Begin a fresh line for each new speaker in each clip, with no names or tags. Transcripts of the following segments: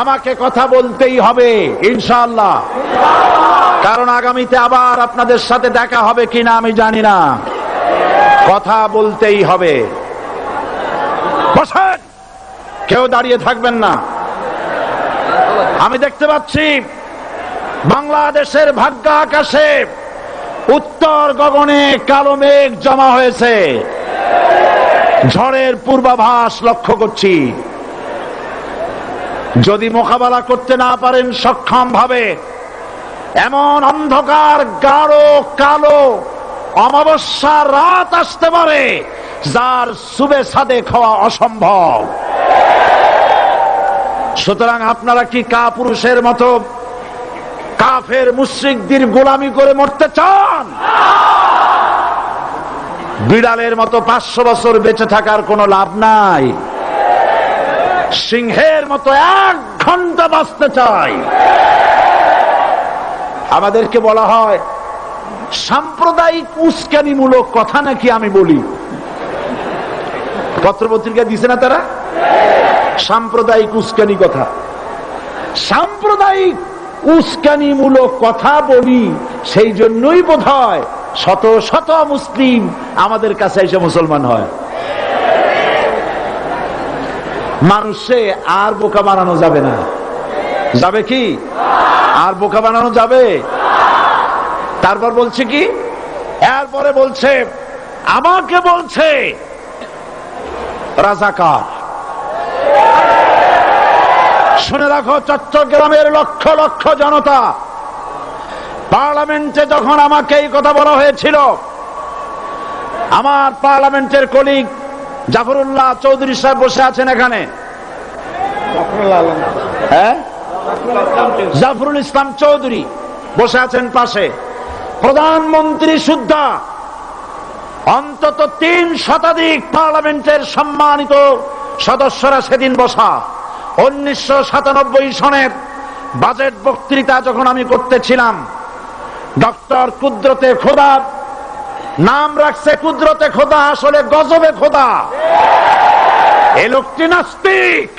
আমাকে কথা বলতেই হবে ইনশাআল্লাহ, কারণ আগামীতে আবার আপনাদের সাথে দেখা হবে কিনা আমি জানি না। কথা বলতেই হবে। বসেন, কেউ দাঁড়িয়ে থাকবেন না। আমি দেখতে পাচ্ছি বাংলাদেশের ভাগ্য আকাশে উত্তর গগনে কালো মেঘ জমা হয়েছে, ঝড়ের পূর্বাভাস লক্ষ্য করছি। যদি মোকাবেলা করতে না পারেন সক্ষম ভাবে, এমন অন্ধকার গাঢ় কালো অমাবস্যার রাত আসতে পারে যার সুবে সাদেক হওয়া অসম্ভব। সুতরাং আপনারা কি কাপুরুষের মতো কাফের মুশরিকদের গোলামি করে মরতে চান? বিড়ালের মতো 500 বছর বেঁচে থাকার কোনো লাভ নাই। সিংহের মতো 1 ঘন্টা বাঁচতে চাই। আমাদেরকে বলা হয় সাম্প্রদায়িক উস্কানিমূলক কথা নাকি আমি বলি। পত্রপত্রিকা দিছে না তারা? সাম্প্রদায়িক উস্কানি কথা, সাম্প্রদায়িক উস্কানিমূলক কথা বলি। সেই জন্যই বোধহয় শত শত মুসলিম আমাদের কাছে এসে মুসলমান হয়। মানুষে আর বোকা বানানো যাবে না। যাবে কি? আর বোকা বানানো যাবে? তারপর বলছে কি? এরপরে বলছে আমাকে বলছে রাজাকার। শুনে রাখো, চট্টগ্রামের লক্ষ লক্ষ জনতা, পার্লামেন্টে যখন আমাকে এই কথা বলা হয়েছিল, আমার পার্লামেন্টের কলিগ জাফরুল্লাহ চৌধুরী সাহেব বসে আছেন এখানে, জাফরুল ইসলাম চৌধুরী বসে আছেন পাশে, প্রধানমন্ত্রী সুদ্ধা, অন্তত 3 শতাধিক পার্লামেন্টের সম্মানিত সদস্যরা সেদিন বসা। 1997 সনের বাজেট বক্তৃতা যখন আমি করতেছিলাম, ডক্টর কুদরতে খোদা, নাম রাখছে কুদরতে খোদা, আসলে গজবে খোদা। এই লোকটি নাস্তিক,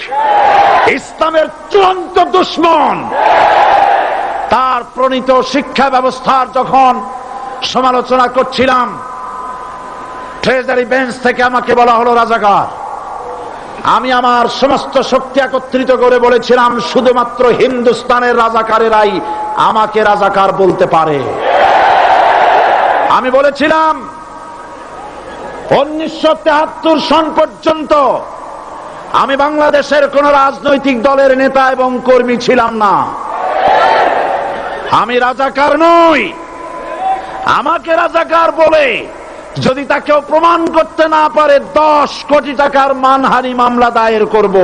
ইসলামের চূড়ান্ত দুশমন। তার প্রণীত শিক্ষা ব্যবস্থার যখন সমালোচনা করছিলাম, ট্রেজারি বেঞ্চ থেকে আমাকে বলা হলো রাজাকার। আমি আমার সমস্ত শক্তি একত্রিত করে বলেছিলাম শুধুমাত্র হিন্দুস্তানের রাজাকারেরাই আমাকে রাজাকার বলতে পারে। আমি বলেছিলাম 1973 সন পর্যন্ত আমি বাংলাদেশের কোন রাজনৈতিক দলের নেতা এবং কর্মী ছিলাম না। আমি রাজাকার নই। আমাকে রাজাকার বলে যদি তাকেও প্রমাণ করতে না পারে 10 কোটি টাকার মানহানি মামলা দায়ের করব।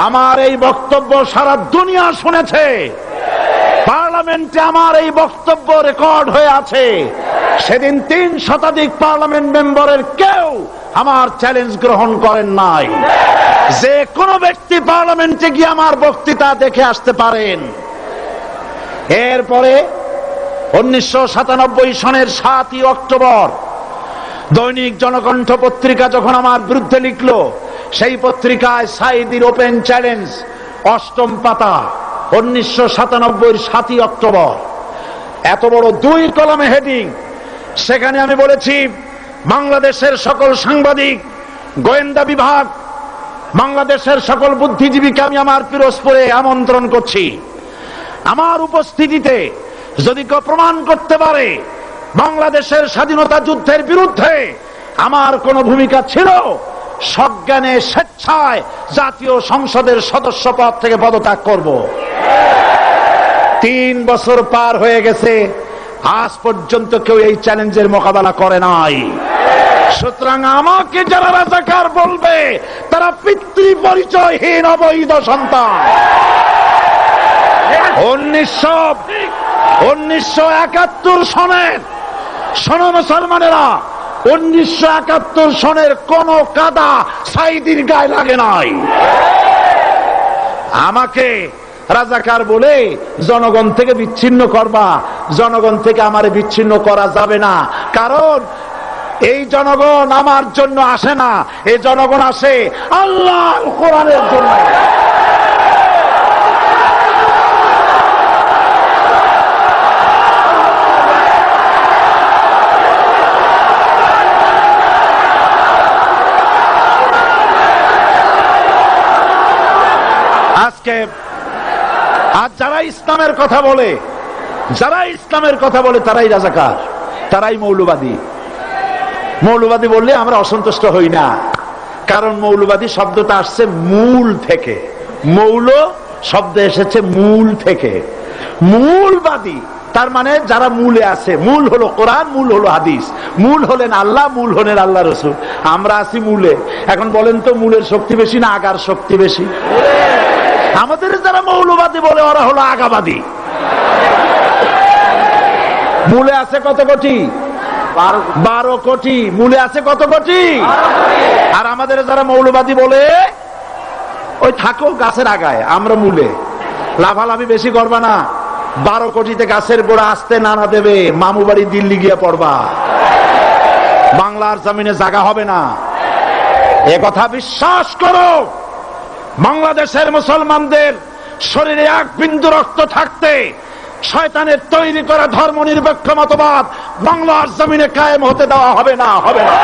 আমার এই বক্তব্য সারা দুনিয়া শুনেছে। পার্লামেন্টে আমার এই বক্তব্য রেকর্ড হয়ে আছে। সেদিন 3 শতাধিক পার্লামেন্ট মেম্বারের কেউ আমার চ্যালেঞ্জ গ্রহণ করেন নাই। যে কোনো ব্যক্তি পার্লামেন্টে গিয়ে আমার বক্তৃতা দেখে আসতে পারেন। এরপরে 1997 সনের 7ই অক্টোবর দৈনিক জনকণ্ঠ পত্রিকা যখন আমার বিরুদ্ধে লিখলো, সেই পত্রিকায় সাইদির ওপেন চ্যালেঞ্জ 8ম পাতা, 1997 7ই অক্টোবর, এত বড় 2 কলমে হেডিং। সেখানে আমি বলেছি বাংলাদেশের সকল সাংবাদিক, গোয়েন্দা বিভাগ, বাংলাদেশের সকল বুদ্ধিজীবীকে আমি আমার পিরোজপুরে আমন্ত্রণ করছি। আমার উপস্থিতিতে যদি কেউ প্রমাণ করতে পারে বাংলাদেশের স্বাধীনতা যুদ্ধের বিরুদ্ধে আমার কোন ভূমিকা ছিল, সজ্ঞানে স্বেচ্ছায় জাতীয় সংসদের সদস্য পদ থেকে পদত্যাগ করব। 3 বছর পার হয়ে গেছে, আজ পর্যন্ত কেউ এই চ্যালেঞ্জের মোকাবেলা করে নাই। সুতরাং আমাকে যারা রাজাকার বলবে তারা পিতৃ পরিচয়হীন অবৈধ সন্তান। 1971 সনের, শোনো মুসলমানেরা, 1971 সনের কোন কাদা সাইদির গায়ে লাগে নাই। আমাকে রাজাকার বলে জনগণ থেকে বিচ্ছিন্ন করবা, জনগণ থেকে আমারে বিচ্ছিন্ন করা যাবে না। কারণ এই জনগণ আমার জন্য আসে না, এই জনগণ আসে আল্লাহর কোরআনের জন্য। আজকে আর যারা ইসলামের কথা বলে তারাই রাজাকার, তারাই মৌলবাদী। মৌলবাদী বললে আমরা অসন্তুষ্ট হই না, কারণ মৌলবাদী শব্দটা আসছে মূল থেকে। মৌল শব্দ এসেছে মূল থেকে। মূলবাদী তার মানে যারা মূলে আছে। মূল হলো কোরআন, মূল হলো হাদিস, মূল হলেন আল্লাহ, মূল হলেন আল্লাহ রসুল। আমরা আছি মূলে। এখন বলেন তো মূলের শক্তি বেশি না আগার শক্তি বেশি? আমাদের যারা মৌলবাদী বলে ওরা হলো আগাবাদী। মূলে আছে কত কোটি? 12 কোটি। মূলে আছে কত কোটি? আর আমাদের যারা মৌলবাদী বলে ওই থাকো গাছের আগায়, আমরা মূলে। লাফালাফি বেশি করবা না, 12 কোটিতে গাছের গোড়া আসতে নানা দেবে, মামু বাড়ি দিল্লি গিয়ে পড়বা, বাংলার জমিনে জায়গা হবে না। এ কথা বিশ্বাস করো। বাংলাদেশের মুসলমানদের শরীরে এক বিন্দু রক্ত থাকতে শয়তানের তৈরি করা ধর্ম নিরপেক্ষ মতবাদ বাংলার জমিনে কায়েম হতে দেওয়া হবে না, হবে না।